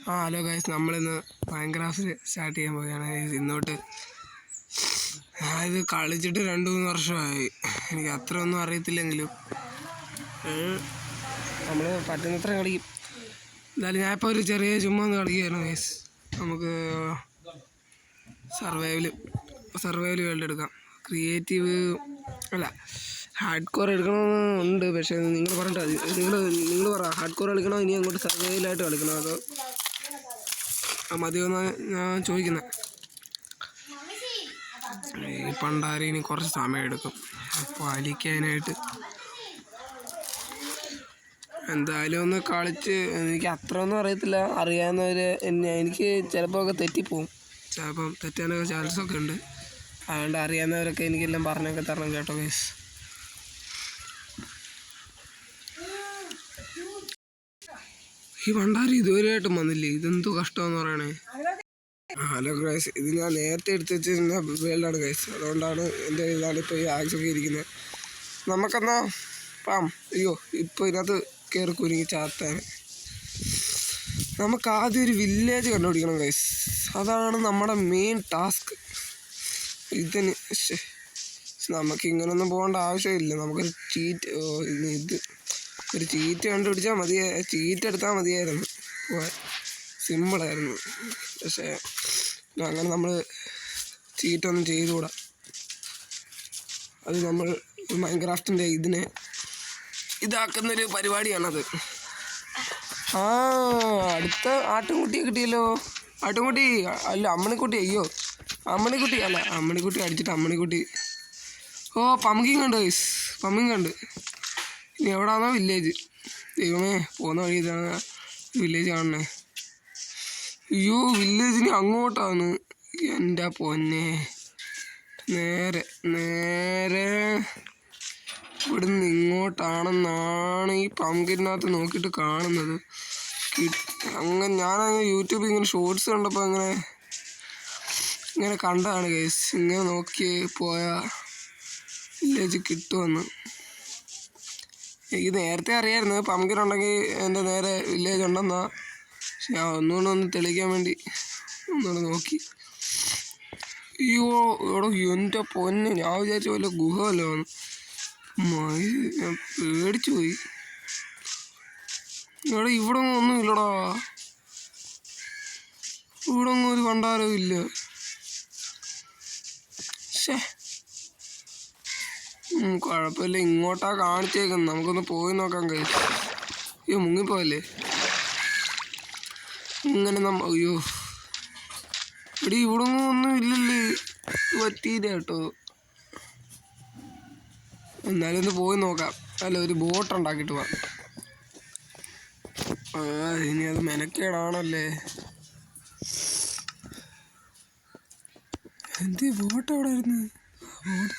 Hello guys, നമ്മളിന്ന് Minecraft start ചെയ്യാൻ പോവുകയാണ്. ഇന്നോട്ട് ഇത് കളിച്ചിട്ട് 2-3 വർഷമായി. എനിക്ക് അത്ര ഒന്നും അറിയത്തില്ലെങ്കിലും നമ്മൾ പറ്റുന്നത്ര കളിക്കും. എന്തായാലും ഞാനിപ്പോൾ ഒരു ചെറിയ ചുമ്മാ ഒന്ന് കളിക്കുകയാണ് ഗൈസ്. നമുക്ക് സർവൈവൽ വേൾഡ് എടുക്കാം. ക്രിയേറ്റീവ് അല്ല, ഹാർഡ് കോർ എടുക്കണമെന്നുണ്ട്. പക്ഷേ നിങ്ങൾ പറഞ്ഞിട്ട് നിങ്ങൾ പറ, ഹാർഡ് കോർ കളിക്കണോ ഇനി അങ്ങോട്ട് സർവൈവലായിട്ട് കളിക്കണോ, അതോ മതിയോന്നാണ് ഞാൻ ചോദിക്കുന്നത്. ഈ പണ്ടാരി ഇനി കുറച്ച് സമയം എടുക്കും പാലിക്കാനായിട്ട്. എന്തായാലും ഒന്ന് കളിച്ച്, എനിക്ക് അത്ര ഒന്നും അറിയത്തില്ല. അറിയാവുന്നവർ എനിക്ക് ചിലപ്പോൾ ഒക്കെ തെറ്റിപ്പോവും, ചിലപ്പം തെറ്റാനൊക്കെ ചാൻസൊക്കെ ഉണ്ട്. അതുകൊണ്ട് അറിയാവുന്നവരൊക്കെ എനിക്കെല്ലാം പറഞ്ഞൊക്കെ തരണം കേട്ടോ ഗൈസ്. ഈ പണ്ടാരി ഇതുവരെയായിട്ടും വന്നില്ലേ, ഇതെന്തോ കഷ്ടമെന്ന് പറയണേ. ഹലോ ഗൈസ്, ഇത് ഞാൻ നേരത്തെ എടുത്ത് വെച്ചിരുന്ന വേൾഡാണ് ഗൈസ്. അതുകൊണ്ടാണ് എൻ്റെ ഇതാണ് ഇപ്പോൾ ഈ ആക്സൊക്കെ ഇരിക്കുന്നത്. നമുക്കെന്നാ അയ്യോ ഇപ്പോൾ ഇതിനകത്ത് കയറി കുരുങ്ങി ചാത്താൻ. നമുക്ക് ആദ്യം ഒരു വില്ലേജ് കണ്ടുപിടിക്കണം ഗൈസ്. അതാണ് നമ്മുടെ മെയിൻ ടാസ്ക്. ഇതിന് നമുക്ക് ഇങ്ങനൊന്നും പോകേണ്ട ആവശ്യമില്ല. നമുക്കൊരു ഒരു ചീറ്റ് കണ്ടുപിടിച്ചാൽ ചീറ്റ് എടുത്താൽ മതിയായിരുന്നു, സിമ്പിളായിരുന്നു. പക്ഷേ അങ്ങനെ നമ്മൾ ചീറ്റൊന്നും ചെയ്തുകൂടാ. അത് നമ്മൾ മൈൻക്രാഫ്റ്റിൻ്റെ ഇതിനെ ഇതാക്കുന്നൊരു പരിപാടിയാണത്. അടുത്ത ആട്ടുംകുട്ടിയെ കിട്ടിയല്ലോ. ആട്ടുംകുട്ടി അല്ല, അമ്മണിക്കുട്ടി. അയ്യോ, അമ്മണിക്കുട്ടി അല്ല, അമ്മണിക്കുട്ടി അടിച്ചിട്ട് അമ്മണിക്കുട്ടി. പമ്പിങ് കണ്ട് ഗൈസ്, പമ്പിങ് കണ്ട്. ഇനി എവിടാണോ വില്ലേജ്? ദൈവമേ, പോകുന്ന വഴി ഇതാണ് വില്ലേജ് കാണണേ. അയ്യോ, വില്ലേജിന് അങ്ങോട്ടാണ്. എൻ്റെ പൊന്നെ, നേരെ ഇവിടുന്ന് ഇങ്ങോട്ടാണെന്നാണ് ഈ പമ്പിനകത്ത് നോക്കിയിട്ട് കാണുന്നത്. അങ്ങനെ ഞാനങ്ങനെ യൂട്യൂബിൽ ഇങ്ങനെ ഷോർട്സ് കണ്ടപ്പോൾ ഇങ്ങനെ കണ്ടതാണ് ഗൈസ്. ഇങ്ങനെ നോക്കി പോയാൽ വില്ലേജ് കിട്ടുമെന്ന്. എനിക്ക് നേരത്തെ അറിയാമായിരുന്നു പമ്പിനുണ്ടെങ്കിൽ എൻ്റെ നേരെ വില്ലേജ് ഉണ്ടെന്നാ. പക്ഷെ ഞാൻ ഒന്നുകൂടെ തെളിയിക്കാൻ വേണ്ടി ഒന്നുകൂടെ നോക്കി. അയ്യോ എവിടെ എൻ്റെ പൊന്നെ, ഞാൻ വിചാരിച്ച പോലെ ഗുഹ വല്ല വന്നു. ഞാൻ പേടിച്ചു പോയി. ഇവിടെ ഒന്നും ഇല്ലടാ, ഇവിടെ ഒന്നും ഒരു പണ്ടാരവും ഇല്ല. കുഴപ്പമില്ല, ഇങ്ങോട്ടാ കാണിച്ചേക്കുന്നത്. നമുക്കൊന്ന് പോയി നോക്കാം കഴിയും. അയ്യോ, മുങ്ങിപ്പോയല്ലേ ഇങ്ങനെ അയ്യോ ഇവിടെ ഒന്നും ഇല്ലല്ലേ, പറ്റിയില്ല കേട്ടോ. എന്നാലും ഒന്ന് പോയി നോക്കാം. അല്ല, ഒരു ബോട്ട് ഉണ്ടാക്കിയിട്ട് പോവാം. ഇനി അത് മെനക്കേടാണല്ലേ. എന്ത് ബോട്ട് എവിടെ ആയിരുന്നു? ബോട്ട്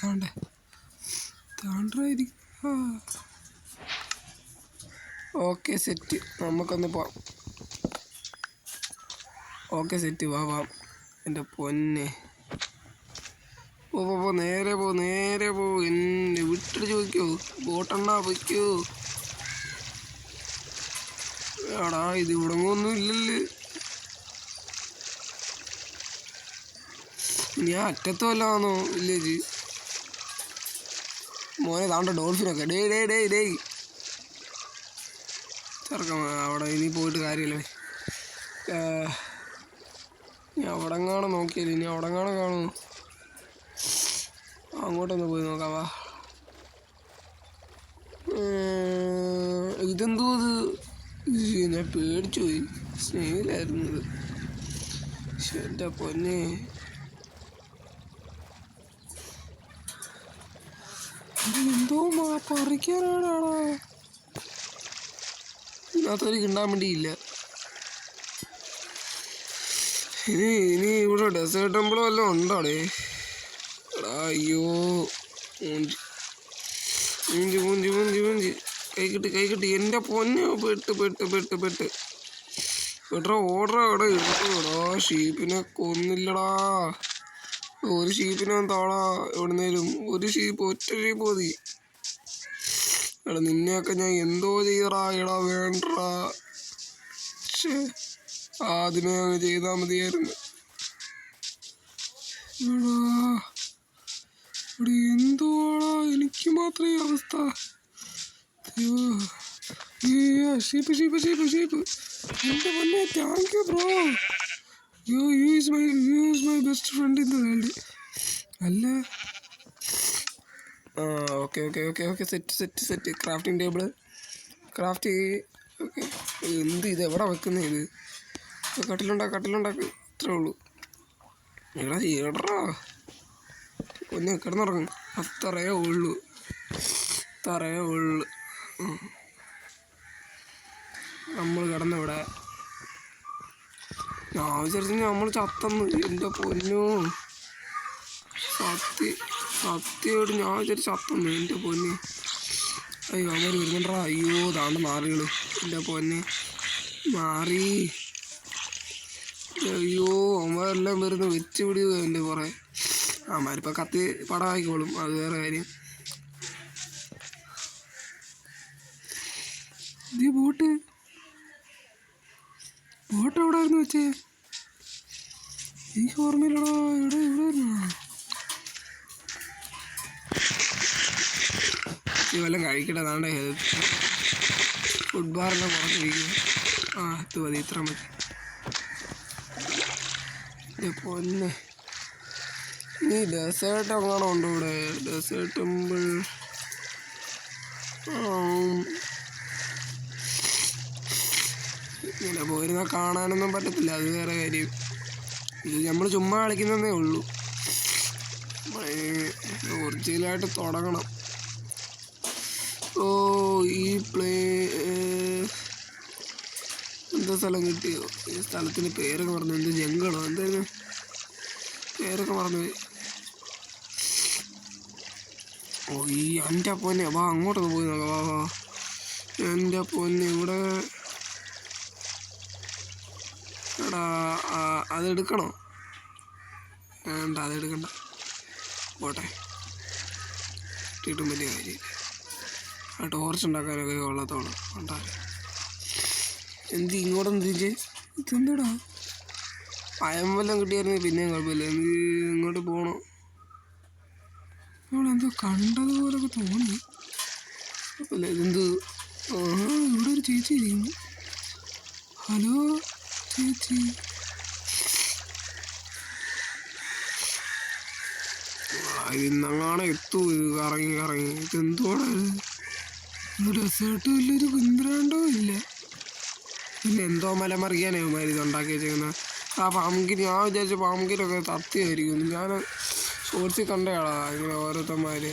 താണ്ടായിരിക്കും. ഓക്കെ സെറ്റ്, നമുക്കൊന്ന് പോവാം. ഓക്കെ സെറ്റ്, പോവാം. എൻ്റെ പൊന്നെ, നേരെ പോ. എന്നെ വിട്ടിട്ട് ചോദിക്കോ, ബോട്ടെണ്ണാ പൊയ്ക്കോ. എടാ, ഇത് ഇവിടങ്ങൊന്നും ഇല്ലല്ലേ. ഞാൻ അറ്റത്തുമല്ലാന്നോ വില്ലേജ്? മോനെ താണ്ട ഡോൾഫിനൊക്കെ. ഡേ ചെറുക്കം, അവിടെ ഇനി പോയിട്ട് കാര്യമില്ലേ. ഞാൻ അവിടെ കാണാൻ നോക്കിയാലും ഇനി അവിടെ കാണുമോ? അങ്ങോട്ടൊന്ന് പോയി നോക്കാം, വാ. ഇതെന്തോ അത്, ഞാൻ പേടിച്ചു പോയി. സ്നേഹിലായിരുന്നു ഇത്. എൻ്റെ പൊന്നെ, എന്തോ പറിക്കാനാണാടാ. ഇതിനകത്തൊരു കിണ്ടാൻ വേണ്ടിയില്ല. ഇനി ഇവിടെ ഡെസേർട്ട് ടെമ്പിൾ വല്ലതും ഉണ്ടോടേ? എടാ അയ്യോ, മൂഞ്ചി കൈ കിട്ടി. എൻ്റെ പൊന്നെ, പെട്ട് എടാ ഓർഡർ എവിടെ ഇടാ. ഷീപ്പിനെ കൊന്നില്ലടാ. ഒരു ഷീപ്പിനെ താടാ എവിടുന്നേലും. ഒറ്റ ഷീപ്പ് മതി. എടാ നിന്നെയൊക്കെ ഞാൻ എന്തോ ചെയ്യടാ. എടാ വേണ്ടടാ. ആദ്യമേ അങ്ങ് ചെയ്താൽ മതിയായിരുന്നു. ഇവിടെ എന്തുവാടാ എനിക്ക് മാത്രമേ ഈ അവസ്ഥ. ഷീപ്പ് ഷീപ്പ് ഷീപ്പ് ഷീപ്പ് എൻ്റെ പൊന്നെ, thank you bro. You is my best friend in the world. അല്ല okay okay okay okay set set set. Crafting table craft. Okay, എന്ത് ഇത് എവിടെ വെക്കുന്നത് ഇത്? കട്ടിലുണ്ടാക്ക് ഇത്രേ ഉള്ളൂ. എടാ ഏടറാ ഒന്ന് കിടന്നുറങ്ങും. അത്രയേ ഉള്ളൂ. നമ്മൾ കിടന്നിവിടെ. ഞാൻ വിചാരിച്ചു നമ്മൾ ചത്തന്ന്. എൻ്റെ പൊന്നോ, സത്യമായിട്ട് ഞാൻ വിചാരിച്ചു ചത്തന്ന്. എൻ്റെ പൊന്ന്, അയ്യോ അവന്മാർ വരുന്നുണ്ടാ. അയ്യോ താണ്ട് മാറികള്. എൻ്റെ പൊന്നെ മാറി. അയ്യോ അവന്മാരെല്ലാം വരുന്നു. വെച്ച് പിടിക്കുക എൻ്റെ കുറേ. അവന്മാരിപ്പോൾ കത്തി പടമായിക്കോളും, അത് വേറെ കാര്യം. ഇത് ബോട്ട് എവിടെ ആയിരുന്നു വെച്ചേ? എനിക്ക് ഓർമ്മയില്ലടാ. ഇവിടെ ആയിരുന്നു. ഈ വല്ലതും കഴിക്കട്ടെ. അതാണ്ട് ഫുഡ് ബാറെല്ലാം കുറച്ചിരിക്കുന്നു. ഇത് മതി, ഇത്ര മതി. പൊന്നെ, നീ ഡെസേർട്ട് എങ്ങാണോ ഉണ്ടോ ഇവിടെ? ഡെസേർട്ട് ടെമ്പിൾ ഇങ്ങനെ പോയിരുന്നാൽ കാണാനൊന്നും പറ്റത്തില്ല, അത് വേറെ കാര്യം. ഇത് നമ്മൾ ചുമ്മാ കളിക്കുന്നതേ ഉള്ളൂ. ഒറിജിനലായിട്ട് തുടങ്ങണം. ഈ എന്താ സ്ഥലം കിട്ടിയോ? ഈ സ്ഥലത്തിന് പേരൊക്കെ പറഞ്ഞു. എന്ത് ജംഗിളോ എന്തായിരുന്നു പേരൊക്കെ മറന്നുപോയി. ഈ എൻ്റെ പൊന്നെ, വാ അങ്ങോട്ടൊന്ന് പോയി നോക്കാം. വാ എൻ്റെ പൊന്നെ, ഇവിടെ എടാ അതെടുക്കണോ? വേണ്ട, അതെടുക്കണ്ട, പോട്ടെ. കിട്ടിയിട്ടും വലിയ കാര്യം. ടോർച്ച് ഉണ്ടാക്കാനൊക്കെ കൊള്ളത്തോളം ഉണ്ടാകും. എന്ത് ഇങ്ങോട്ടൊന്നും തിരിച്ച് ഇതെന്താടാ? പയം വല്ലതും കിട്ടിയായിരുന്നു പിന്നെയും കുഴപ്പമില്ല. എന്ത് ഇങ്ങോട്ട് പോകണോ? നമ്മളെന്തോ കണ്ടതുപോലൊക്കെ തോന്നി. കുഴപ്പമില്ല. ഇതെന്ത്? ഇവിടെ ഒരു ചേച്ചി ഇരിക്കുന്നു. ഹലോ ചേച്ചി. ഇന്നങ്ങാണെ എത്തൂ. ഇത് കറങ്ങി ഇതെന്തുവാണ്? ഇത് ഡെസേർട്ടും ഇല്ല, ഒരു കുന്തിരാണ്ടോ ഇല്ല. പിന്നെ എന്തോ മലമറിയാനാകുമാര് ഇത് ഉണ്ടാക്കി വെച്ചേക്കുന്നത്. പാമ്പിൻ, ഞാൻ വിചാരിച്ച പാമ്പിനൊക്കെ തത്തിയായിരിക്കും. ഞാൻ ഷോർട്സിൽ കണ്ടയാളാ ഇങ്ങനെ ഓരോരുത്തന്മാര്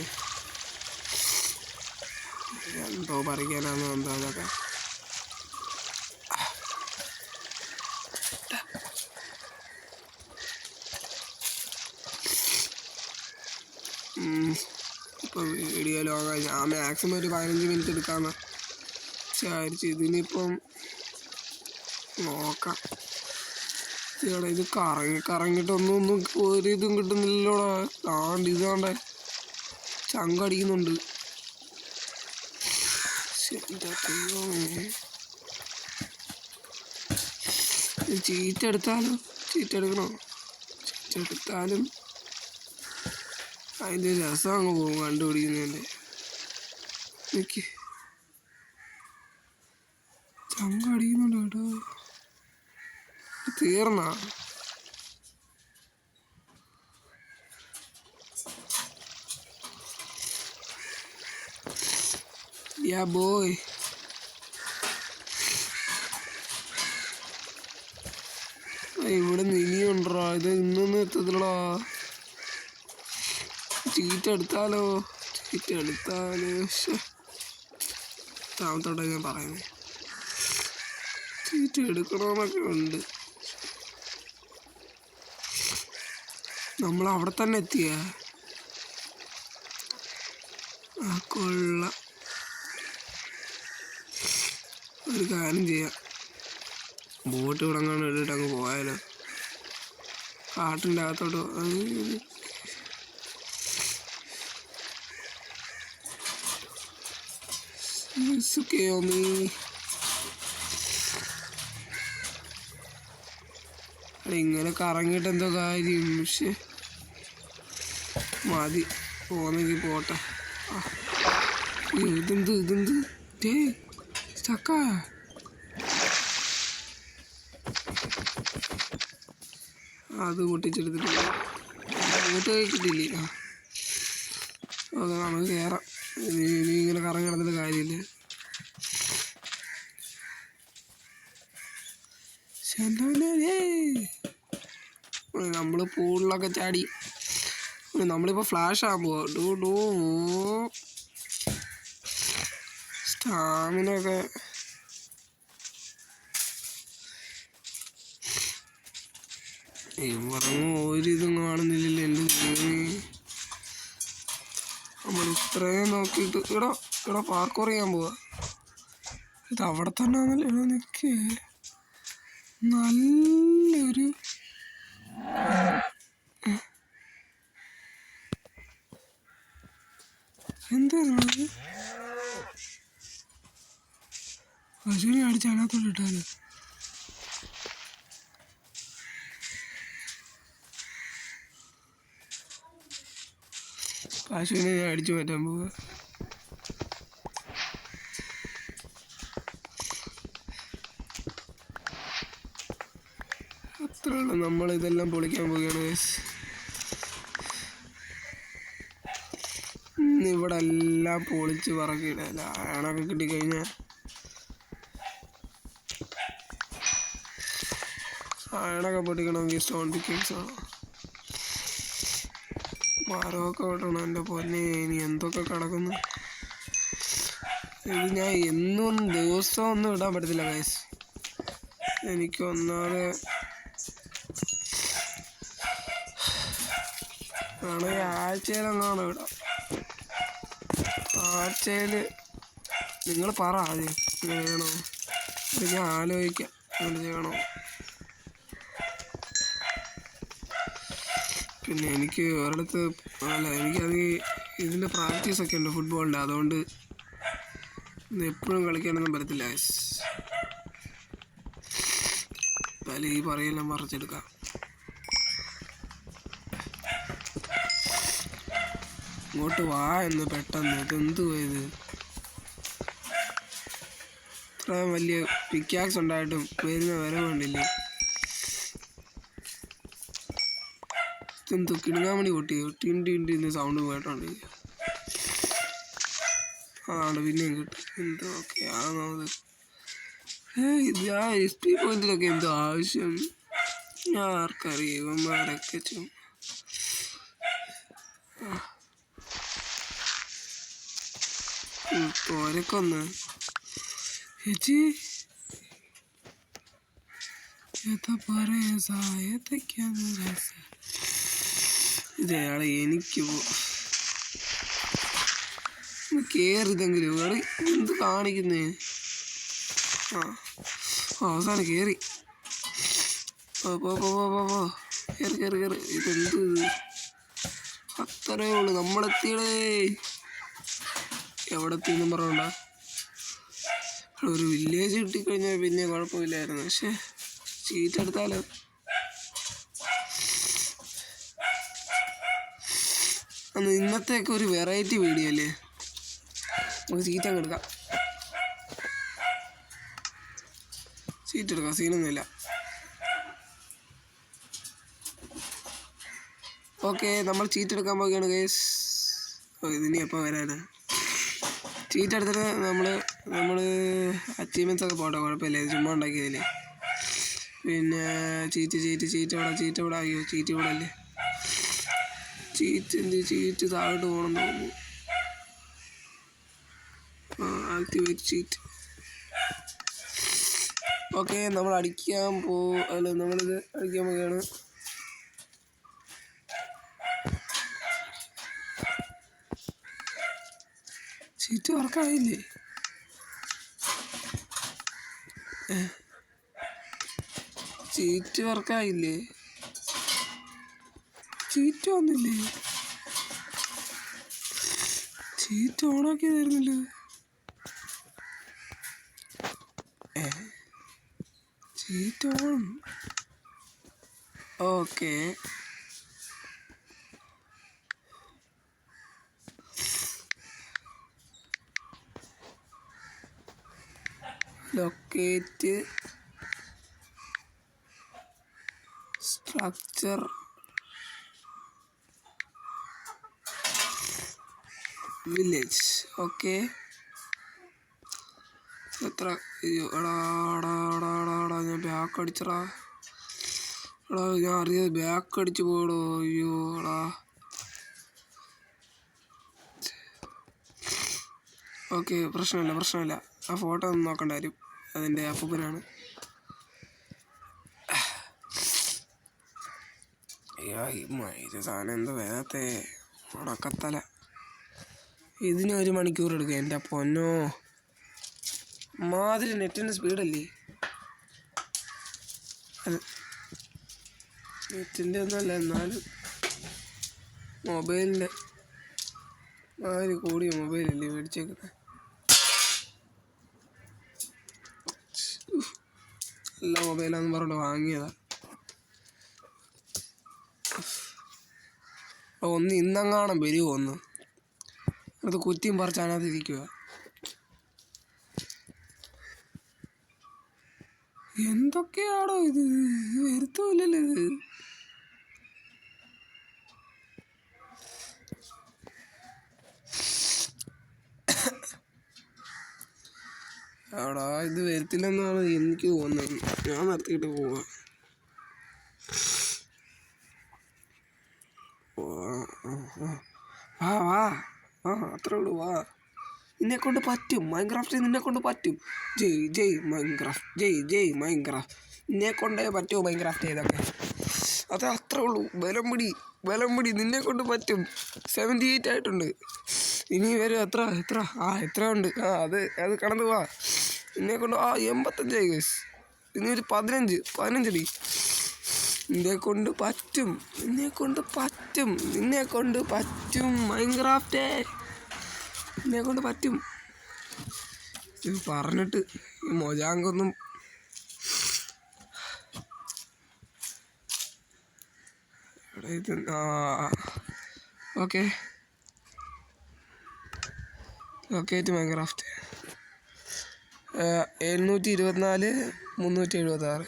എന്തോ പറിക്കാനാണെന്നോ എന്തോ അതൊക്കെ. ഇപ്പോൾ വീഡിയോ ലോങ്ങായി. ഞാൻ മാക്സിമം ഒരു 15 മിനിറ്റ് എടുക്കാമെന്ന് വിചാരിച്ചു. ഇതിനിപ്പം നോക്കാം. ചേട്ടാ ഇത് കറങ്ങിയിട്ടൊന്നും ഒരു ഇതും കിട്ടുന്നില്ലല്ലോടാ. ഇതാണ്ട് ചങ്കടിക്കുന്നുണ്ട്. ചീറ്റെടുത്താലോ? ചീറ്റെടുക്കണോ? ചീറ്റെടുത്താലും അതിൻ്റെ രസം അങ്ങ് പോകും കണ്ടുപിടിക്കുന്നതിൻ്റെ. എനിക്ക് ചങ്കടിക്കുന്നുണ്ട് കേട്ടോ. തീർന്നാ? യാ ബോയ്. ഇവിടെ ഇനിയുണ്ടോ? ഇത് ഇന്നൊന്നും എത്തത്തില്ലടാ. ചീറ്റെടുത്താലോ? താമത്തോടെ ഞാൻ പറയുന്നത്. ചീറ്റ് എടുക്കണമെന്നൊക്കെ ഉണ്ട്. നമ്മളവിടെ തന്നെ എത്തിയ കൊള്ളാം. ഒരു കാര്യം ചെയ്യാം, ബോട്ട് ഇവിടെങ്ങാണ്ട് ഇട്ടിട്ട് അങ്ങ് പോയാലോ? കാട്ടിൻ്റെ അകത്തോട്ട്. ഇങ്ങനെ കറങ്ങിയിട്ട് എന്തോ കാര്യം. പക്ഷെ മതി, പോന്നെങ്കിൽ പോട്ടെ. ഇതെന്ത് ചക്ക. അത് പൊട്ടിച്ചെടുത്തിട്ടില്ല, കൂട്ട് കഴിച്ചിട്ടില്ലേ. അത് നമുക്ക് കയറാം. ഇനി ഇങ്ങനെ കറങ്ങി നടന്നിട്ട് കാര്യമില്ല. നമ്മൾ പൂളിലൊക്കെ ചാടി. നമ്മളിപ്പോൾ ഫ്ലാഷ് ആകുമ്പോൾ സ്റ്റാമിനൊക്കെ ഇവറങ്ങും ഒരിതും കാണുന്നില്ലല്ലോ. എൻ്റെ നമ്മൾ ഇത്രയും നോക്കിയിട്ട് ഇവിടെ പാർക്കോർ ചെയ്യാൻ പോവാ. ഇത് അവിടെ തന്നെ ആണല്ലോ. നിൽക്കേ നല്ലൊരു എന്താണത്? പശുവിനെ അടിച്ച് അതിനകത്തോട്ട് ഇട്ടാല് പശുവിനെ ഞാൻ അടിച്ചു മാറ്റാൻ പോവുക. അത്രയുള്ള നമ്മളിതെല്ലാം പൊളിക്കാൻ പോവുകയാണ്. ഇവിടെ എല്ലാം പൊളിച്ച് പറക്കിയിടല്ല. ആണൊക്കെ കിട്ടിക്കഴിഞ്ഞാൽ ആണൊക്കെ പൊട്ടിക്കണമെങ്കിൽ സ്റ്റോൺ പിക്കിങ്സ് ആണ്. മരമൊക്കെ വെട്ടണം. എൻ്റെ പൊന്നെ, ഇനി എന്തൊക്കെ കിടക്കുന്നു. ഇത് ഞാൻ എന്നും ദിവസം ഒന്നും ഇടാൻ പറ്റത്തില്ല ഗൈസ്. എനിക്കൊന്നാതെ ആണെങ്കിൽ ആഴ്ചയിലെങ്ങാണ് ഇടാം. ആഴ്ചയിൽ നിങ്ങൾ പറ ആദ്യം ഇങ്ങനെ ചെയ്യണോ, ഞാൻ ആലോചിക്കാം അങ്ങനെ ചെയ്യണോ. പിന്നെ എനിക്ക് ഒരിടത്ത് എനിക്കത് ഇതിൻ്റെ പ്രാക്ടീസൊക്കെ ഉണ്ട് ഫുട്ബോളിൻ്റെ. അതുകൊണ്ട് എപ്പോഴും കളിക്കാനൊന്നും പറ്റത്തില്ല. ഈ പറയെല്ലാം പറിച്ചെടുക്കാം. ഇങ്ങോട്ട് വാ എന്ന് പെട്ടെന്ന്. ഇതെന്തുവാ ഇത്? ഇത്രയും വലിയ പിക്കാക്സ് ഉണ്ടായിട്ടും വരുന്ന വരവുണ്ടില്ലേ. ഇതെന്തോ കിണുങ്ങാമണി പൊട്ടിയോ? ടിണ്ടിന്ന് സൗണ്ട് കേട്ടോണ്ട്. അതാണ് പിന്നെയും കിട്ടും. എന്തോ ഓക്കെ ആണത്. ഇത് ആ SP പോയിന്റിലൊക്കെ എന്തോ ആവശ്യം, ഞാൻ ആർക്കറിയാം. ഇവന്മാരൊക്കെ തോരക്കൊന്ന് ചേച്ചി ഇതയാളെ എനിക്ക് കേറിതെങ്കിലും വേറെ എന്ത് കാണിക്കുന്നേ. അവസാനം കേറി. കേറി. ഇതെന്ത് അത്രയേ ഉള്ളു, നമ്മളെത്തിയടേ. എവിടെ എത്തിയെന്നും പറഞ്ഞോണ്ട. ഒരു വില്ലേജ് കിട്ടിക്കഴിഞ്ഞാൽ പിന്നെ കുഴപ്പമില്ലായിരുന്നു. പക്ഷെ ചീറ്റ് എടുത്താലോ. അന്ന് ഇന്നത്തെയൊക്കെ ഒരു വെറൈറ്റി വീഡിയോ അല്ലേ. നമുക്ക് ചീറ്റ് അങ്ങ് എടുക്കാം. ചീറ്റ് എടുക്കാം, സീനൊന്നുമില്ല. ഓക്കെ, നമ്മൾ ചീറ്റ് എടുക്കാൻ പോവുകയാണ് ഗൈസ്. ഇതിനി എപ്പോൾ വരാനാ? ചീറ്റ് എടുത്തിട്ട് നമ്മൾ അച്ചീവ്മെൻറ്റ്സ് ഒക്കെ പോട്ടെ, കുഴപ്പമില്ല. ഇത് ചുമ്മാ ഉണ്ടാക്കിയതല്ലേ. പിന്നെ ചീറ്റ് ഇവിടെ ആക്കിയോ. ചീറ്റ് ഇവിടെ അല്ലേ. ചീറ്റ് താഴോട്ട് പോകണം തോന്നുന്നു. Activate cheat. ഓക്കെ, നമ്മൾ നമ്മളിത് അടിക്കാൻ പോവുകയാണ്. ചീറ്റ് വർക്കായില്ലേ? ചീറ്റ് വർക്കായില്ലേ? ചീറ്റ് വന്നില്ലേ? ചീറ്റ് ഓണാക്കിയതായിരുന്നല്ലോ. Cheat on. Okay, locate structure village. Okay, എത്ര ഞാൻ ബാക്ക് അടിച്ചടാ. എടാ ഞാൻ അറിയാതെ ബാക്ക് അടിച്ച് പോയടോ. അയ്യോ എടാ. ഓക്കെ, പ്രശ്നമില്ല. ആ ഫോട്ടോ ഒന്നും നോക്കണ്ട കാര്യം, അതിൻ്റെ അപ്പൂപ്പനാണ്. അയ്യോ ഇത് സാധനം എന്താ വേഗത്തെ ഉണക്കത്തല. ഇതിന് 1 മണിക്കൂർ എടുക്കുക. എൻ്റെ പൊന്നോ, മാതിരി നെറ്റിൻ്റെ സ്പീഡല്ലേ. നെറ്റിൻ്റെ ഒന്നുമല്ല, എന്നാലും മൊബൈലിൻ്റെ മാതിരി കൂടിയ മൊബൈലല്ലേ മേടിച്ചേക്കുന്നത്. നല്ല മൊബൈലാന്ന് പറഞ്ഞിട്ട് വാങ്ങിയതാ. ഒന്ന് ഇന്നെങ്ങാണം വരുമോ ഒന്ന്, അത് കുറ്റിയും പറിച്ച് അതിനകത്ത് ഇരിക്കുക. എന്തൊക്കെയാണോ ഇത്, വരുത്തുമില്ലല്ലോ ഇത്. എടാ ഇത് വരത്തില്ലെന്നാണ് എനിക്ക് തോന്നുന്നത്. ഞാൻ നിർത്തിയിട്ട് പോവാ. അത്രേ ഉള്ളൂ. നിന്നെക്കൊണ്ട് പറ്റും മൈൻക്രാഫ്റ്റ്, നിന്നെക്കൊണ്ട് പറ്റും. ജയ് മൈൻക്രാഫ്റ്റ്, ജയ് മൈൻക്രാഫ്റ്റ്. നിന്നെക്കൊണ്ടേ പറ്റുമോ മൈൻക്രാഫ്റ്റ് ചെയ്തൊക്കെ. അത് അത്രേ ഉള്ളൂ. ബലം പിടി, നിന്നെക്കൊണ്ട് പറ്റും. 78 ആയിട്ടുണ്ട്. ഇനി വരും എത്ര ഉണ്ട്. അത് കടന്നു പോവാ. നിന്നെക്കൊണ്ട് 85 ആയി ഗൈസ്. ഇനി ഒരു 15 അടി. നിന്നെക്കൊണ്ട് പറ്റും മൈൻക്രാഫ്റ്റേ, നിന്നെക്കൊണ്ട് പറ്റും. ഇത് പറഞ്ഞിട്ട് മൊജാങ്കൊന്നും ഇത്. ഓക്കെ, ലൊക്കേറ്റ് മൈൻക്രാഫ്റ്റ് 724 376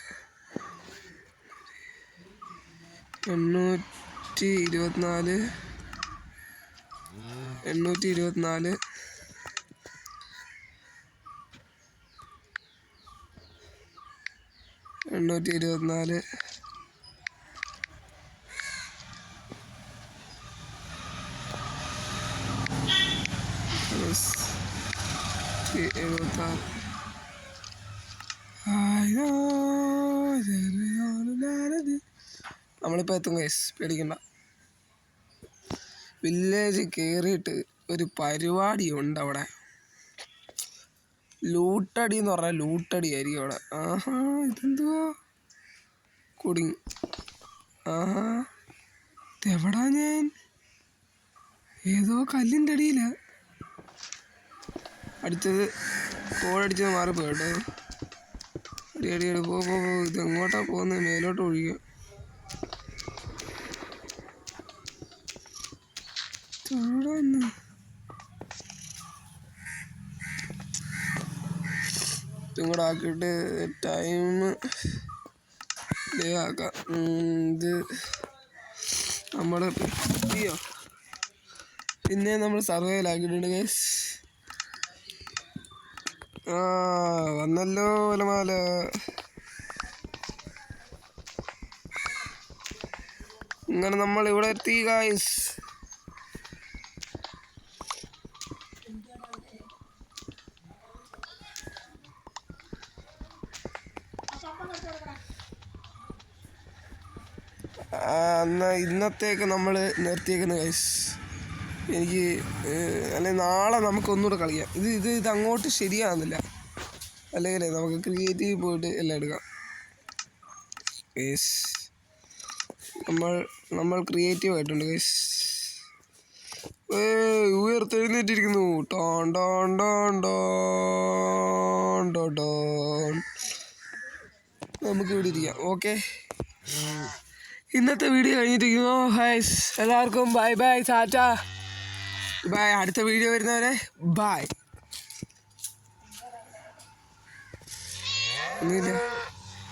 824 നമ്മളിപ്പോൾ എത്തും ഗൈസ്, പേടിക്കണ്ട. വില്ലേജ് കയറിയിട്ട് ഒരു പരിപാടിയുണ്ട് അവിടെ. ലൂട്ടടി എന്ന് പറഞ്ഞാൽ ലൂട്ടടി ആയിരിക്കും അവിടെ. ഇതെന്തുവാ കുടുങ്ങി. ഇതെവിടാ ഞാൻ? ഏതോ കല്ലിൻ്റെ അടിയില അടിച്ചത്. കോഴടിച്ചത് മാറിപ്പോട്ടെ. അടി പോ. ഇതെങ്ങോട്ടാ പോകുന്നത്? മേലോട്ട് ഒഴിക്കുക. ഇതും കൂടെ ആക്കിയിട്ട് ടൈം ആക്കാം. ഇത് നമ്മൾ പിന്നെ നമ്മൾ സർവൈവലാക്കിയിട്ടുണ്ട് ഗൈസ്. വന്നല്ലോ വലമാല. ഇങ്ങനെ നമ്മൾ ഇവിടെ എത്തി ഗൈസ്. എന്നാൽ ഇന്നത്തേക്ക് നമ്മൾ നിർത്തിയേക്കുന്ന ഗൈസ്. എനിക്ക് അല്ലെങ്കിൽ നാളെ നമുക്ക് ഒന്നുകൂടെ കളിക്കാം. ഇത് അങ്ങോട്ട് ശരിയാകുന്നില്ല. അല്ലെങ്കിൽ നമുക്ക് ക്രിയേറ്റീവ് പോയിട്ട് എല്ലാം എടുക്കാം ഗൈസ്. നമ്മൾ ക്രിയേറ്റീവ് ആയിട്ടുണ്ട് ഗൈസ്. ഉയർത്തെഴുന്നേറ്റിരിക്കുന്നു. നമുക്ക് ഇവിടെ ഇരിക്കാം. ഓക്കെ, ഇന്നത്തെ വീഡിയോ കഴിഞ്ഞിരിക്കുന്നു. ഹൈസ് എല്ലാവർക്കും ബൈ ബൈ, ടാറ്റ ബൈ. അടുത്ത വീഡിയോ വരുന്നവരെ ബൈ. ഒന്നുമില്ല.